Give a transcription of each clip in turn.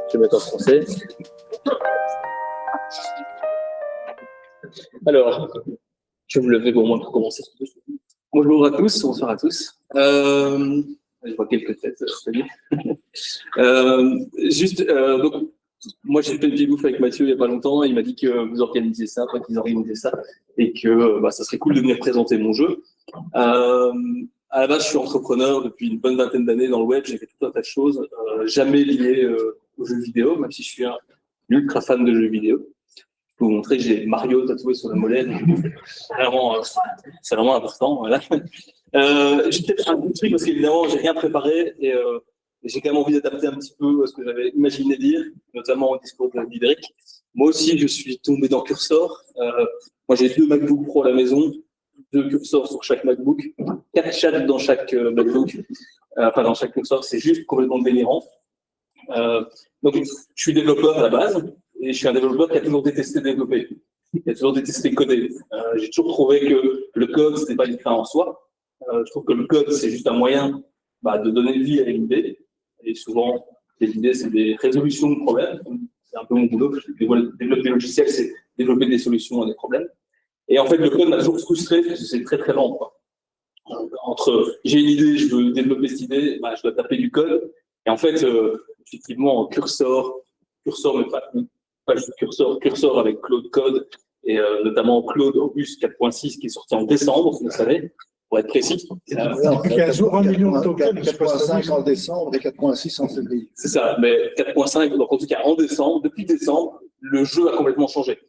Je vais mettre en français. Alors, je vais me lever pour moi pour commencer. Bonjour à tous, bonsoir à tous. Je vois quelques têtes, donc, moi j'ai fait le petit bouffe avec Mathieu il n'y a pas longtemps, il m'a dit que vous organisez ça, qu'ils organisaient ça, et que ça serait cool de venir présenter mon jeu. À la base, je suis entrepreneur depuis une bonne vingtaine d'années dans le web, j'ai fait tout un tas de choses, jamais liées aux jeux vidéo, même si je suis un ultra fan de jeux vidéo. Je peux vous montrer que j'ai Mario tatoué sur la molette. C'est vraiment important. Voilà. J'ai peut-être un petit truc parce qu'évidemment, j'ai rien préparé et j'ai quand même envie d'adapter un petit peu ce que j'avais imaginé dire, notamment au discours de Diderot. Moi aussi, je suis tombé dans Cursor. Moi, j'ai 2 MacBook Pro à la maison, 2 cursors sur chaque MacBook, 4 chats dans chaque MacBook. Enfin, dans chaque cursor, c'est juste complètement délirant. Donc, je suis développeur à la base. Et je suis un développeur qui a toujours détesté développer, qui a toujours détesté coder. J'ai toujours trouvé que le code, c'était pas une fin en soi. Je trouve que le code, c'est juste un moyen de donner vie à une idée. Et souvent, les idées, c'est des résolutions de problèmes. C'est un peu mon boulot. Développer des logiciels, c'est développer des solutions à des problèmes. Et en fait, le code m'a toujours frustré parce que c'est très très lent. Entre j'ai une idée, je veux développer cette idée, je dois taper du code. Et en fait, effectivement, Cursor, mais pas juste Cursor avec Claude Code et notamment Claude Opus 4.6 qui est sorti en décembre, vous le savez, pour être précis. Il y a 1 million de tokens. 4.5 en décembre et 4.6 en février. C'est ça, mais 4.5, donc en tout cas en décembre, depuis décembre, le jeu a complètement changé.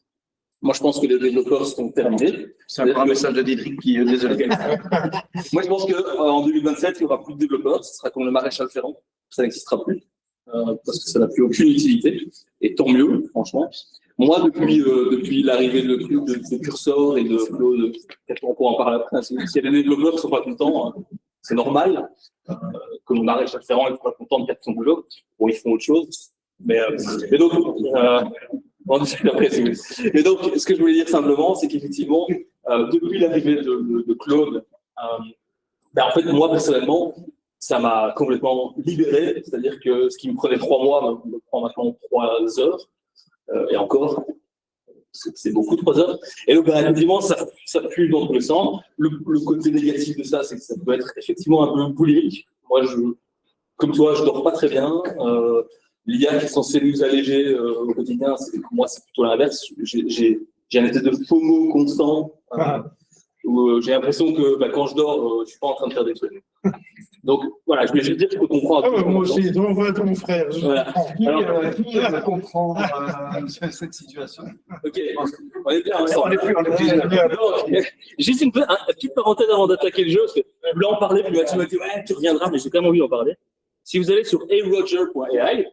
Moi, je pense que les développeurs sont terminés. C'est un message de Diedrich qui est désolé. Moi, je pense qu'en 2027, il n'y aura plus de développeurs, ce sera comme le maréchal Ferrand, ça n'existera plus. Parce que ça n'a plus aucune utilité, et tant mieux, franchement. Moi, depuis l'arrivée de Cursor et de Claude, on pourra en parler après, s'il y a des développeurs qui ne sont pas contents, c'est normal, comme Maréchal Ferrand n'est pas content de faire son boulot, bon, ils font autre chose, mais donc, on discute après, si vous voulez. Mais donc, ce que je voulais dire simplement, c'est qu'effectivement, depuis l'arrivée de Claude, en fait, moi, personnellement, ça m'a complètement libéré, c'est-à-dire que ce qui me prenait 3 mois me prend maintenant 3 heures, et encore, c'est beaucoup 3 heures. Et donc, effectivement, ça pue dans tous les sens. Le côté négatif de ça, c'est que ça peut être effectivement un peu boulimique. Moi, comme toi, je dors pas très bien. L'IA qui est censée nous alléger au quotidien, moi, c'est plutôt l'inverse. J'ai un état de FOMO constant, où j'ai l'impression que quand je dors, je suis pas en train de faire des trucs. Donc voilà, je voulais juste dire que je comprends. Moi aussi, donc voilà mon frère. Voilà. Qui va comprendre cette situation? Ok, on est bien ensemble. On est bien. Juste une petite parenthèse avant d'attaquer le jeu, parce que je voulais en parler, puis Mathieu m'a dit ouais, tu reviendras, mais j'ai quand même envie d'en parler. Si vous allez sur aroger.ai,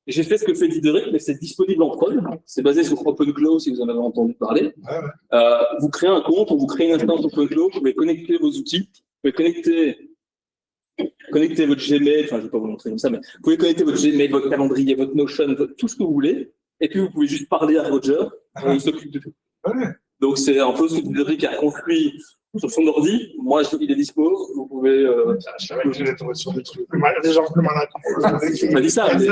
j'ai fait ce que fait Diderot, mais c'est disponible en prod. C'est basé sur OpenClaw, si vous en avez entendu parler. Vous créez un compte, on vous crée une instance OpenClaw, vous pouvez connecter vos outils, vous pouvez connecter votre Gmail, enfin je ne vais pas vous montrer comme ça, mais vous pouvez connecter votre Gmail, votre calendrier, votre Notion, tout ce que vous voulez, et puis vous pouvez juste parler à Roger, il s'occupe de tout. Donc c'est un peu ce que Diderot a construit sur son ordi. Moi, il est dispo, vous pouvez... Je vais tomber sur des trucs. Les gens comme on m'a dit ça. Si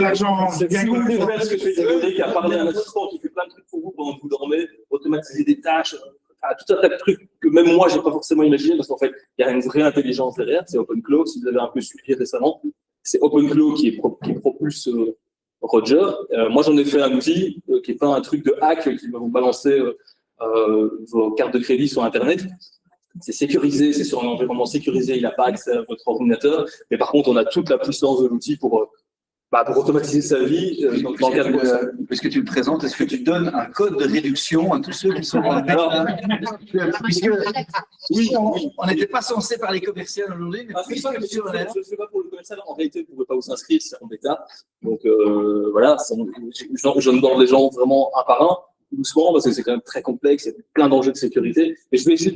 vous voulez faire ce que fait Diderot, a parlé à un assistant qui fait plein de trucs pour vous pendant que vous dormez, automatiser des tâches, tout un tas de trucs que même moi, je n'ai pas forcément imaginé, parce qu'en fait, il y a une vraie intelligence derrière, c'est OpenClaw. Si vous avez un peu suivi récemment, c'est OpenClaw qui propulse Roger. Moi, j'en ai fait un outil qui n'est pas un truc de hack qui va vous balancer vos cartes de crédit sur Internet. C'est sécurisé, c'est sur un environnement sécurisé, il n'a pas accès à votre ordinateur, mais par contre, on a toute la puissance de l'outil pour automatiser sa vie dans le cadre de ça. Puisque tu le présentes, est-ce que tu donnes un code de réduction à tous ceux qui sont en puisque oui, on n'était pas censé parler commercial aujourd'hui, mais je ne fais pas pour le commercial, en réalité, vous ne pouvez pas vous inscrire, c'est en bêta. Donc voilà, je donne des gens vraiment un par un, doucement, parce que c'est quand même très complexe, il y a plein d'enjeux de sécurité. Et je vais essayer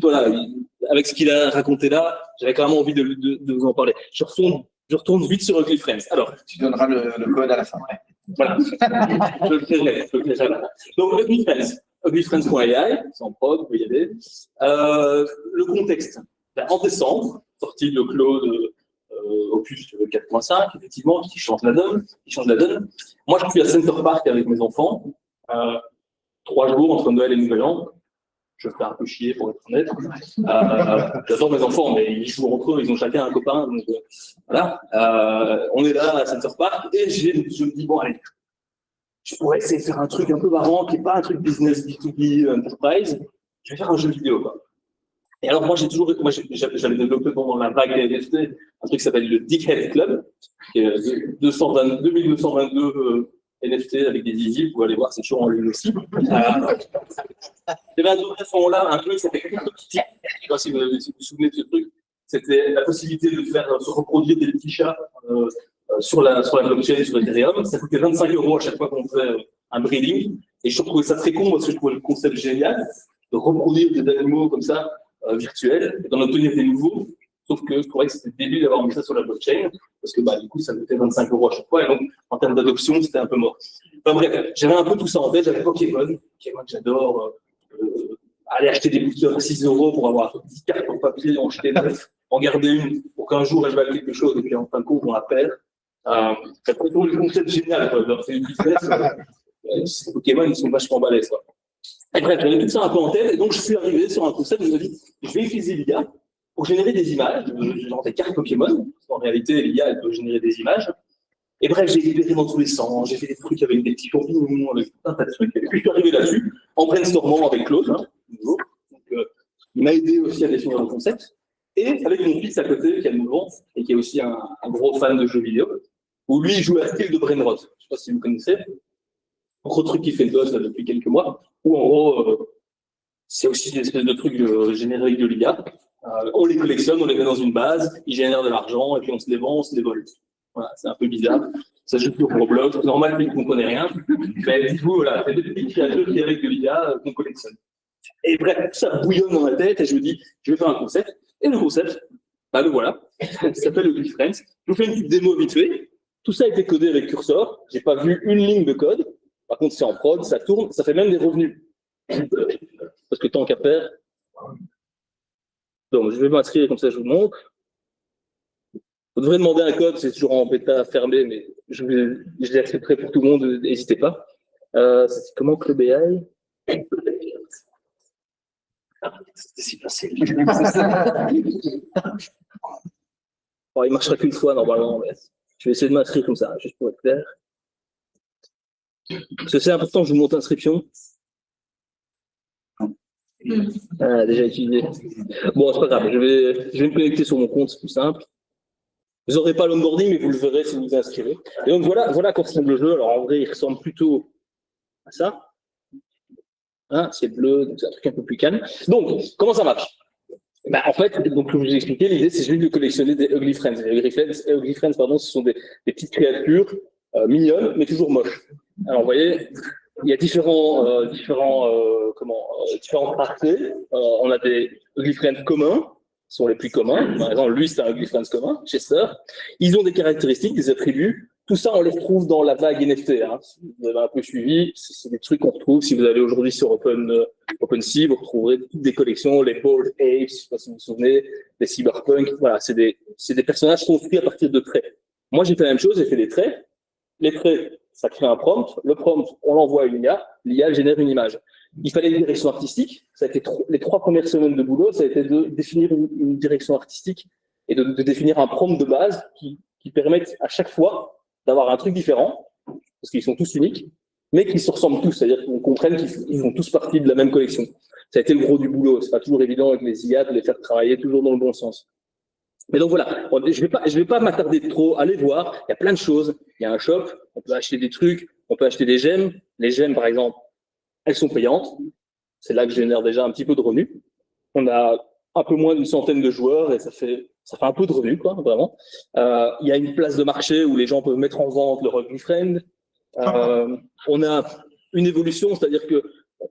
avec ce qu'il a raconté là, j'avais quand même envie de vous en parler. Je retourne vite sur Ugly Friends. Alors, tu donneras le code à la fin. Voilà. Je le ferai là. Donc, Ugly Friends. Uglyfriends.ai, c'est en prod, vous pouvez y aller. Le contexte. En décembre, sortie de Claude Opus 4.5, effectivement, qui change la donne. Moi, je suis à Center Park avec mes enfants, 3 jours entre Noël et Nouvel An. Je fais un peu chier pour être honnête. J'adore mes enfants, mais ils jouent entre eux, ils ont chacun un copain. Donc, voilà. On est là à Center Park et je me dis, bon, allez, je pourrais essayer de faire un truc un peu marrant, qui n'est pas un truc business B2B enterprise. Je vais faire un jeu vidéo, quoi. Et alors, moi, j'avais développé pendant la vague des NFT un truc qui s'appelle le Dickhead Club, qui est 2222 NFT avec des easy, vous pouvez aller voir, c'est toujours en ligne aussi. Il y avait à ce moment-là un truc qui s'appelait CryptoKitty. Je ne sais pas si vous vous souvenez de ce truc. C'était la possibilité de faire se reproduire des petits chats sur la blockchain, sur Ethereum. Ça coûtait 25 € à chaque fois qu'on faisait un breeding. Et je trouvais ça très con parce que je trouvais le concept génial de reproduire des animaux comme ça, virtuels, et d'en obtenir des nouveaux. Sauf que je trouvais que c'était débile d'avoir mis ça sur la blockchain, parce que du coup, ça coûtait 25 € à chaque fois, et donc, en termes d'adoption, c'était un peu mort. Enfin bref, j'avais un peu tout ça en tête, j'avais Pokémon que j'adore, aller acheter des boosters à 6 € pour avoir 10 cartes en papier, en acheter 9, en garder une, pour qu'un jour, elle valde quelque chose, et puis en fin de compte, on la perd. C'est le concept génial, quoi. C'est une business, ces Pokémon, ils sont vachement balèzes, quoi. Et bref, j'avais tout ça un peu en tête, et donc je suis arrivé sur un concept, je me suis dit, je vais utiliser l'IA pour générer des images, genre des cartes Pokémon. En réalité, l'IA, elle peut générer des images. Et bref, j'ai libéré dans tous les sens, j'ai fait des trucs avec des petits champignons, avec tout un tas de trucs. Et puis je suis arrivé là-dessus, en brainstormant avec Claude, nouveau. Donc, il m'a aidé aussi à définir le concept. Et avec mon fils à côté, qui a 9 ans, et qui est aussi un gros fan de jeux vidéo, où lui, il joue à style de Brainrot. Je ne sais pas si vous connaissez. Gros truc qui fait le buzz depuis quelques mois, où en gros, c'est aussi une espèce de truc générique de l'IA. On les collectionne, on les met dans une base, ils génèrent de l'argent, et puis on se les vend, on se les vole. Voilà, c'est un peu bizarre. Ça joue sur Roblox, normal, qu'on ne connaît rien. Mais du coup, voilà, c'est des petites créatures qui, avec de l'IA, qu'on collectionne. Et bref, tout ça bouillonne dans ma tête, et je me dis, je vais faire un concept. Et le concept, le voilà. Ça s'appelle Ugly Friends. Je vous fais une petite démo vite fait. Tout ça a été codé avec Cursor. J'ai pas vu une ligne de code. Par contre, c'est en prod, ça tourne, ça fait même des revenus. Parce que tant qu'à faire. Donc, je vais m'inscrire comme ça, je vous montre. Vous devrez demander un code, c'est toujours en bêta fermé, mais je l'ai accepté pour tout le monde, n'hésitez pas. C'est comment Club AI? C'est si facile. Bon, il marchera qu'une fois normalement, mais je vais essayer de m'inscrire comme ça, juste pour être clair. Parce que c'est important que je vous montre l'inscription. Déjà utilisé. Bon, c'est pas grave, je vais me connecter sur mon compte, c'est plus simple. Vous n'aurez pas l'onboarding, mais vous le verrez si vous vous inscrivez. Et donc voilà à quoi ressemble le jeu. Alors en vrai, il ressemble plutôt à ça. Hein, c'est bleu, donc c'est un truc un peu plus calme. Donc, comment ça marche? En fait, donc, comme je vous ai expliqué, l'idée, c'est juste de collectionner des Ugly Friends. Les Ugly Friends, ce sont des petites créatures mignonnes, mais toujours moches. Alors, vous voyez, il y a différentes parties. On a des Ugly Friends communs, qui sont les plus communs. Par exemple, lui, c'est un Ugly Friends commun, Chester. Ils ont des caractéristiques, des attributs. Tout ça, on les retrouve dans la vague NFT. Hein. Si vous avez un peu suivi, c'est des trucs qu'on retrouve. Si vous allez aujourd'hui sur OpenSea, vous retrouverez toutes des collections, les Bored Apes, je ne sais pas si vous vous souvenez, les Cyberpunk. Voilà, c'est des personnages construits à partir de traits. Moi, j'ai fait la même chose, j'ai fait des traits. Les traits, ça crée un prompt. Le prompt, on l'envoie à une IA. L'IA génère une image. Il fallait une direction artistique. Ça a été les 3 premières semaines de boulot, ça a été de définir une direction artistique et de définir un prompt de base qui permette à chaque fois d'avoir un truc différent, parce qu'ils sont tous uniques, mais qui se ressemblent tous, c'est-à-dire qu'on comprenne qu'ils font tous partie de la même collection. Ça a été le gros du boulot, c'est pas toujours évident avec les IA de les faire travailler toujours dans le bon sens. Mais donc voilà, je vais pas m'attarder trop, allez voir, il y a plein de choses, il y a un shop, on peut acheter des trucs, on peut acheter des gemmes, les gemmes par exemple, elles sont payantes, c'est là que je génère déjà un petit peu de revenus. On a un peu moins d'une centaine de joueurs et ça fait un peu de revenus, quoi, vraiment. Il y a une place de marché où les gens peuvent mettre en vente leur Ugly Friend. On a une évolution, c'est-à-dire que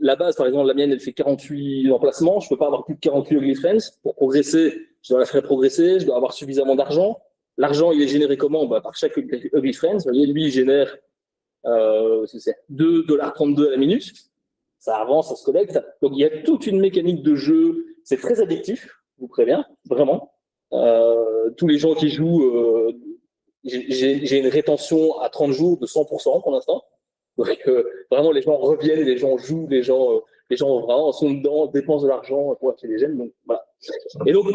la base, par exemple, la mienne, elle fait 48 emplacements. Je ne peux pas avoir plus de 48 Ugly Friends. Pour progresser, je dois la faire progresser, je dois avoir suffisamment d'argent. L'argent, il est généré comment? Par chaque Ugly Friends. Vous voyez, lui, il génère 2,32 $ à la minute. Ça avance, ça se collecte. Donc, il y a toute une mécanique de jeu. C'est très addictif, je vous préviens, vraiment. Tous les gens qui jouent j'ai une rétention à 30 jours de 100% pour l'instant. Donc, vraiment, les gens reviennent, les gens jouent, les gens vraiment sont dedans, dépensent de l'argent pour acheter des gemmes. Donc, voilà. Et donc,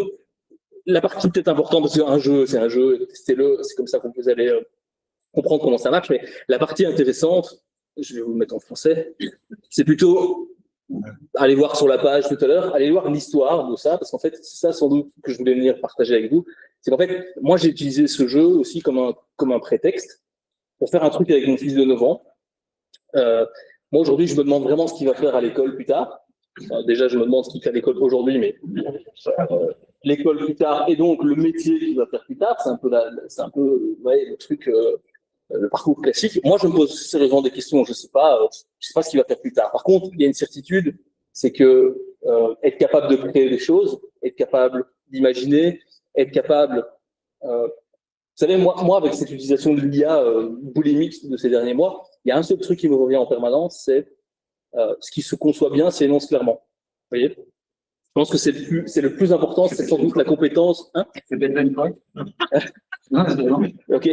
la partie peut-être importante, parce qu'un jeu, c'est un jeu, testez-le, c'est comme ça que vous allez comprendre comment ça marche. Mais la partie intéressante, je vais vous le mettre en français, c'est plutôt aller voir sur la page tout à l'heure, aller voir l'histoire de ça, parce qu'en fait, c'est ça sans doute que je voulais venir partager avec vous. C'est qu'en fait, moi, j'ai utilisé ce jeu aussi comme un prétexte pour faire un truc avec mon fils de 9 ans. Moi, aujourd'hui, je me demande vraiment ce qu'il va faire à l'école plus tard. Déjà, je me demande ce qu'il fait à l'école aujourd'hui, mais l'école plus tard et donc le métier qu'il va faire plus tard, c'est un peu, le truc, le parcours classique. Moi, je me pose sérieusement des questions. Je sais pas ce qu'il va faire plus tard. Par contre, il y a une certitude, c'est que être capable de créer des choses, être capable d'imaginer, être capable vous savez, moi, avec cette utilisation de l'IA boulimique de ces derniers mois, il y a un seul truc qui me revient en permanence, c'est ce qui se conçoit bien, c'est énonce clairement. Vous voyez? Je pense que c'est le plus important, c'est sans doute la compétence. Hein, c'est Ben Point. Non, c'est bon. Ok.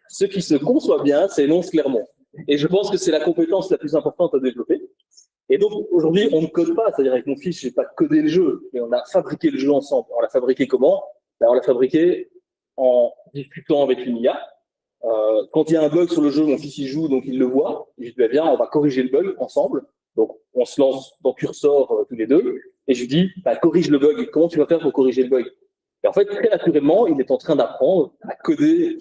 Ce qui se conçoit bien, c'est énonce clairement. Et je pense que c'est la compétence la plus importante à développer. Et donc, aujourd'hui, on ne code pas. C'est-à-dire, avec mon fils, je n'ai pas codé le jeu, mais on a fabriqué le jeu ensemble. On l'a fabriqué comment? Ben, on l'a fabriqué en discutant avec une IA. Quand il y a un bug sur le jeu, mon fils y joue, donc il le voit. Je lui dis, bien, on va corriger le bug ensemble. Donc, on se lance dans Cursor tous les deux. Et je lui dis, bah, corrige le bug. Comment tu vas faire pour corriger le bug? Et en fait, très naturellement, il est en train d'apprendre à coder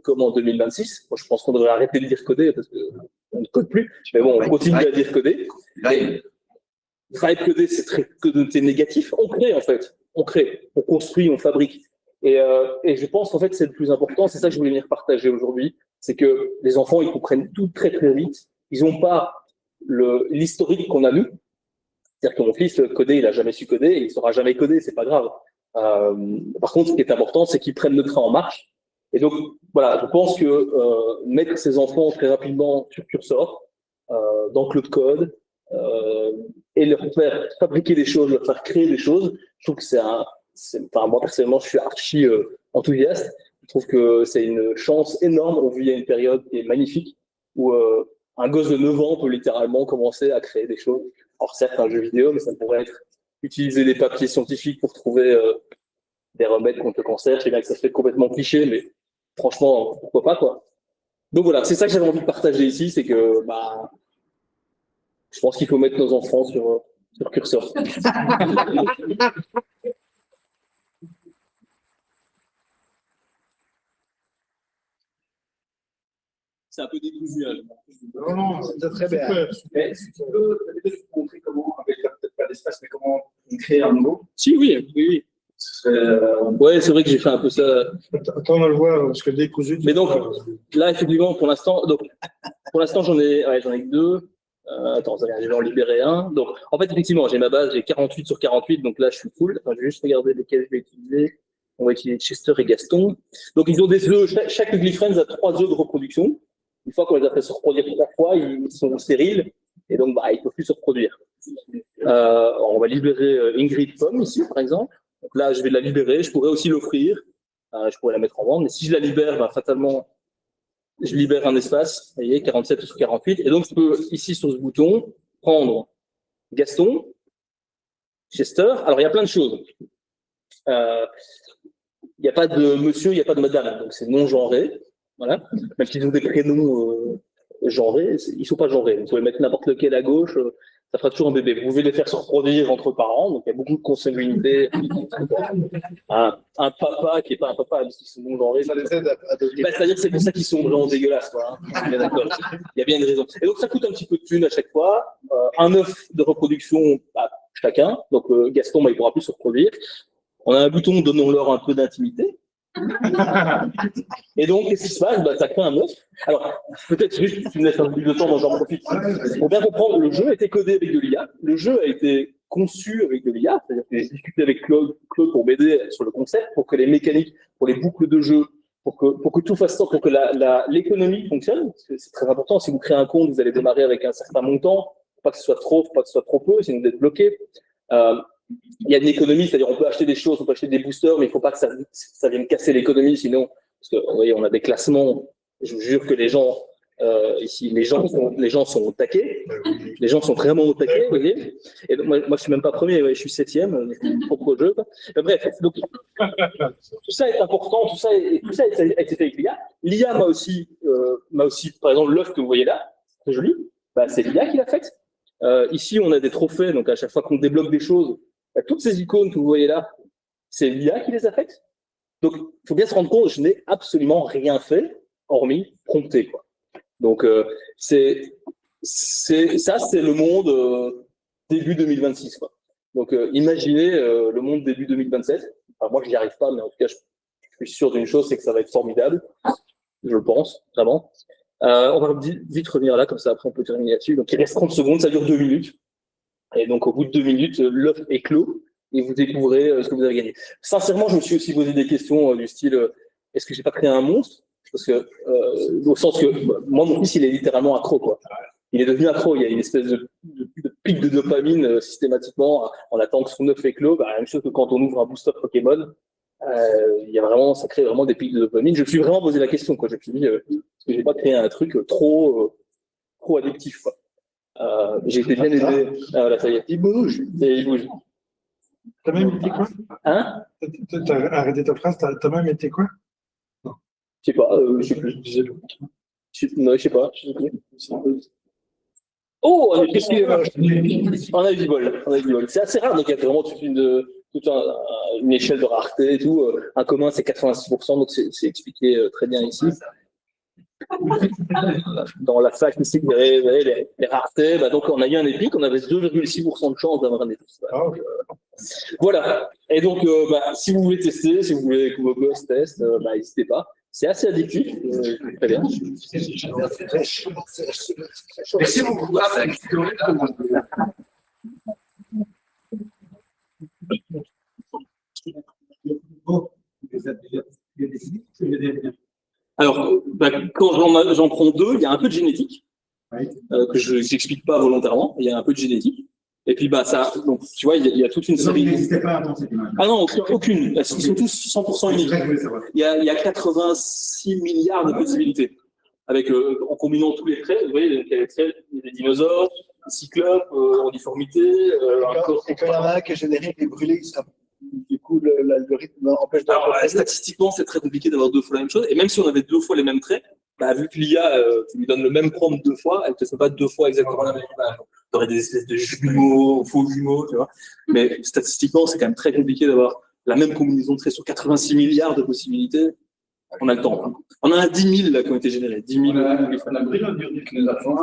comme en 2026. Moi, je pense qu'on devrait arrêter de dire coder parce qu'on ne code plus. Mais bon, on continue à dire coder. Drive coder, c'est très négatif. On crée, en fait. On crée, on construit, on fabrique. Et je pense qu'en fait, c'est le plus important. C'est ça que je voulais venir partager aujourd'hui. C'est que les enfants, ils comprennent tout très, très vite. Ils n'ont pas l'historique qu'on a nous. C'est-à-dire que mon fils, coder, il n'a jamais su coder, et il ne saura jamais coder, c'est pas grave. Par contre, ce qui est important, c'est qu'ils prennent le train en marche. Et donc, voilà, je pense que mettre ces enfants très rapidement sur Cursor, dans Claude Code, et leur faire fabriquer des choses, leur faire créer des choses, je trouve que moi, personnellement, je suis archi enthousiaste. Je trouve que c'est une chance énorme. On vit à une période qui est magnifique, où un gosse de 9 ans peut littéralement commencer à créer des choses. Alors certes, un jeu vidéo, mais ça pourrait être utiliser des papiers scientifiques pour trouver des remèdes contre le cancer. Je sais bien que ça fait complètement cliché, mais franchement, pourquoi pas, quoi. Donc voilà, c'est ça que j'avais envie de partager ici, c'est que je pense qu'il faut mettre nos enfants sur Cursor. C'est un peu décousu. Non, c'est très bien. Mais si tu veux, peut-être montrer comment, avec peut-être pas d'espace, mais comment on crée un nouveau. Si, oui. Ouais, c'est vrai que j'ai fait un peu ça. Attends, on va le voir, parce que décousu. Mais donc, là, effectivement, pour l'instant, j'en ai que 2. Attends, je vais en libérer un. Donc, en fait, effectivement, j'ai ma base, j'ai 48 sur 48, donc là, je suis full. Enfin, je vais juste regarder lesquels je vais utiliser. On va utiliser Chester et Gaston. Donc, ils ont des œufs, chaque Ugly Friends a 3 œufs de reproduction. Une fois qu'on les a fait se reproduire 3 fois, ils sont stériles, et donc, ils ne peuvent plus se reproduire. On va libérer Ingrid Pomme ici, par exemple. Donc là, je vais la libérer. Je pourrais aussi l'offrir. Je pourrais la mettre en vente. Mais si je la libère, fatalement, je libère un espace. Vous voyez, 47 sur 48. Et donc, je peux, ici, sur ce bouton, prendre Gaston, Chester. Alors, il y a plein de choses. Il n'y a pas de monsieur, il n'y a pas de madame. Donc, c'est non genré. Voilà. Même s'ils ont des prénoms genrés, ils ne sont pas genrés. Vous pouvez mettre n'importe lequel à gauche. Ça fera toujours un bébé. Vous pouvez les faire se reproduire entre parents, donc il y a beaucoup de consanguinité. Un papa qui n'est pas un papa, parce qu'ils sont non-genrés. Ça les aide à devenir. C'est-à-dire que c'est pour ça qu'ils sont vraiment dégueulasses, quoi. Hein. Bien d'accord. Il y a bien une raison. Et donc ça coûte un petit peu de thunes à chaque fois. Un œuf de reproduction chacun. Donc Gaston, il ne pourra plus se reproduire. On a un bouton, donnons-leur un peu d'intimité. Et donc, qu'est-ce qui se passe? Ça crée un œuf. Alors, peut-être juste, tu me laisses un peu de temps, moi j'en profite. Pour bien comprendre, le jeu a été codé avec de l'IA. Le jeu a été conçu avec de l'IA. C'est-à-dire que j'ai discuté avec Claude pour m'aider sur le concept, pour que les mécaniques, pour les boucles de jeu, pour que tout fasse sens, pour que l'économie fonctionne. Parce que c'est très important. Si vous créez un compte, vous allez démarrer avec un certain montant. Faut pas que ce soit trop, faut pas que ce soit trop peu, sinon vous êtes bloqué. il y a une économie, c'est-à-dire on peut acheter des choses, on peut acheter des boosters, mais il ne faut pas que ça vienne casser l'économie, sinon, parce que vous voyez, on a des classements, je vous jure que les gens, ici, les gens sont au taquet, les gens sont vraiment au taquet, vous voyez, et donc, moi je ne suis même pas premier, ouais, je suis 7e, propre jeu, quoi. Bref, donc, tout ça est important, tout ça a été fait avec l'IA. L'IA m'a aussi, par exemple, l'œuf que vous voyez là, très joli, bah, c'est l'IA qui l'a faite. Ici, on a des trophées, donc à chaque fois qu'on débloque des choses, toutes ces icônes que vous voyez là, c'est l'IA qui les a faites. Donc, il faut bien se rendre compte, je n'ai absolument rien fait, hormis prompter, quoi. Donc, ça, c'est le monde début 2026, quoi. Donc, imaginez le monde début 2027. Enfin, moi, je n'y arrive pas, mais en tout cas, je suis sûr d'une chose, c'est que ça va être formidable. Je le pense, vraiment. On va vite revenir là, comme ça, après, on peut terminer là-dessus. Donc, il reste 30 secondes, ça dure 2 minutes. Et donc, au bout de 2 minutes, l'œuf est clos et vous découvrez ce que vous avez gagné. Sincèrement, je me suis aussi posé des questions du style est-ce que j'ai pas créé un monstre? Parce que, au sens que, moi, mon fils, il est littéralement accro, quoi. Il est devenu accro. Il y a une espèce de pic de dopamine systématiquement en attendant que son œuf est clos. Bah, la même chose que quand on ouvre un booster Pokémon, il y a vraiment, ça crée vraiment des pics de dopamine. Je me suis vraiment posé la question, quoi. Je me suis dit, est-ce que j'ai pas créé un truc trop addictif, quoi. J'ai été bien aidé. Ah, voilà, ça y est. Il bouge. Et il bouge. T'as même été quoi? Hein? T'as arrêté ta phrase, t'as même été quoi? Je sais pas, je sais plus. Non, je sais pas. Oh, on a eu du bol. On a eu du bol. C'est assez rare, donc il y a vraiment toute une échelle de rareté et tout. Un commun, c'est 86%, donc c'est expliqué très bien ici. Dans la fac ici, vous verrez les raretés, bah donc on a eu un épique, on avait 2,6% de chance d'avoir un épique. Voilà. Et donc, si vous voulez tester, si vous voulez que vos gosses testent, n'hésitez pas. C'est assez addictif. Très bien. Merci beaucoup. Alors, quand j'en prends 2, il y a un peu de génétique, que je n'explique pas volontairement, il y a un peu de génétique. Et puis, donc, tu vois, il y a toute une série. N'existait pas avant cette image. Ah non, aucune. Ils sont tous 100% uniques. Il y a 86 milliards de possibilités. Avec, en combinant tous les traits, vous voyez, il y a les traits des dinosaures, des cyclopes, en difformité. Et quand il y en a un qui est générique et brûlé, du coup, l'algorithme empêche de. Alors, statistiquement, c'est très compliqué d'avoir 2 fois la même chose. Et même si on avait 2 fois les mêmes traits, vu que l'IA, tu lui donnes le même prompt 2 fois, elle ne te fait pas 2 fois exactement la même image. Tu aurais des espèces de jumeaux, faux jumeaux, tu vois. Mais statistiquement, c'est quand même très compliqué d'avoir la même combinaison de traits sur 86 milliards de possibilités. On a le temps. Hein. On en a 10 000 là, qui ont été générés. 10 000. On a pris notre biologie que nous avons.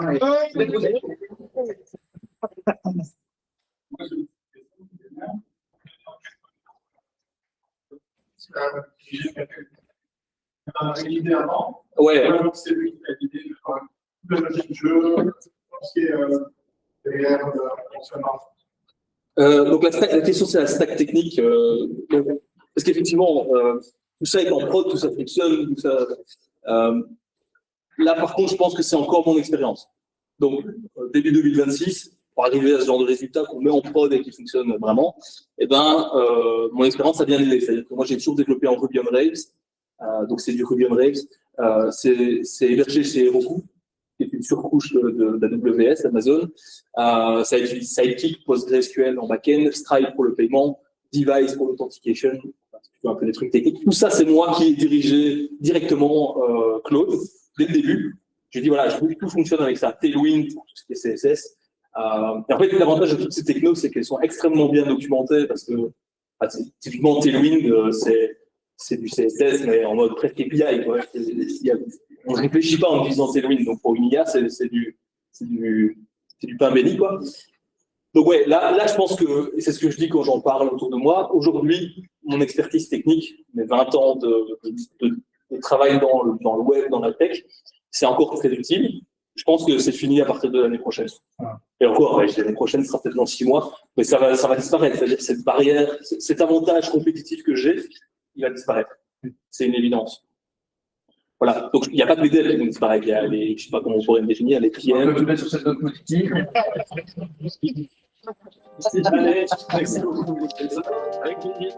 L'idée avant. Ouais. C'est lui qui a l'idée de jeu, ce qui est derrière le fonctionnement. Donc la question c'est la stack technique. Parce qu'effectivement, tout ça est en prod, tout ça fonctionne, tout ça. Là par contre, je pense que c'est encore mon expérience. Donc début 2026, pour arriver à ce genre de résultat qu'on met en prod et qui fonctionne vraiment, mon expérience a bien aidé. C'est-à-dire que moi j'ai toujours développé en Ruby on Rails. Donc c'est du Ruby on Rails. C'est hébergé chez Heroku, qui est une surcouche d'AWS, Amazon. Ça utilise Sidekick, PostgreSQL en back-end, Stripe pour le paiement, Device pour l'authentication, un peu des trucs techniques. Tout ça, c'est moi qui ai dirigé directement Claude dès le début. J'ai dit, voilà, je veux que tout fonctionne avec ça. Tailwind pour tout ce qui est CSS. Et en fait, l'avantage de toutes ces technos, c'est qu'elles sont extrêmement bien documentées parce que, typiquement, Tailwind, c'est du CSS, mais en mode presque API. Quoi. On ne réfléchit pas en utilisant Tailwind. Donc, pour une IA, c'est du pain béni, quoi. Donc, ouais, là, je pense que, et c'est ce que je dis quand j'en parle autour de moi, aujourd'hui, mon expertise technique, mes 20 ans de travail dans le web, dans la tech, c'est encore très utile. Je pense que c'est fini à partir de l'année prochaine. Et encore, l'année prochaine, ce sera peut-être dans 6 mois, mais ça va disparaître. C'est-à-dire cette barrière, cet avantage compétitif que j'ai, il va disparaître. C'est une évidence. Voilà. Donc, il n'y a pas que les devs qui vont disparaître. Il y a les, je ne sais pas comment on pourrait me définir, les PM. On peut te mettre sur cette note positive. Allez, merci beaucoup. Avec plaisir.